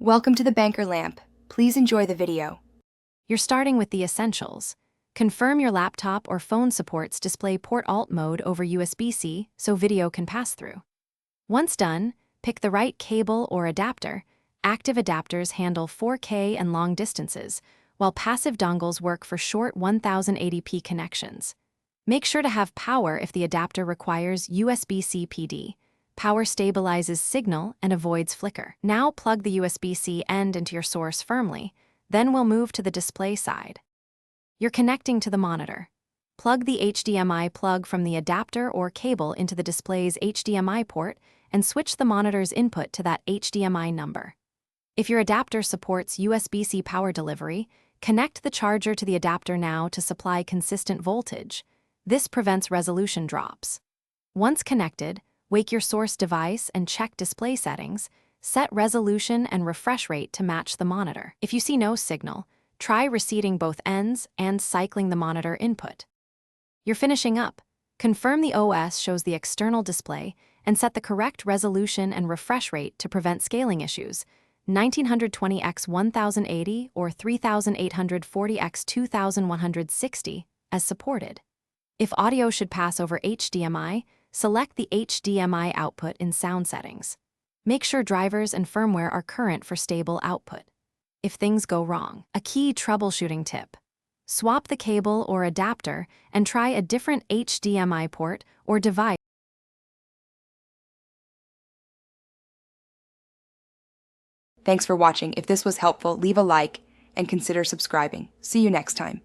Welcome to the Banker Lamp. Please enjoy the video. You're starting with the essentials. Confirm your laptop or phone supports display port alt mode over USB-C so video can pass through. Once done, pick the right cable or adapter. Active adapters handle 4K and long distances, while passive dongles work for short 1080p connections. Make sure to have power if the adapter requires USB-C PD. Power stabilizes signal and avoids flicker. Now plug the USB-C end into your source firmly, then we'll move to the display side. You're connecting to the monitor. Plug the HDMI plug from the adapter or cable into the display's HDMI port and switch the monitor's input to that HDMI number. If your adapter supports USB-C power delivery, connect the charger to the adapter now to supply consistent voltage. This prevents resolution drops. Once connected, wake your source device and check display settings. Set resolution and refresh rate to match the monitor. If you see no signal, try reseating both ends and cycling the monitor input. You're finishing up. Confirm the OS shows the external display and set the correct resolution and refresh rate to prevent scaling issues, 1920x1080 or 3840x2160 as supported. If audio should pass over HDMI, select the HDMI output in sound settings. Make sure drivers and firmware are current for stable output. If things go wrong, a key troubleshooting tip: swap the cable or adapter and try a different HDMI port or device. Thanks for watching. If this was helpful, leave a like and consider subscribing. See you next time.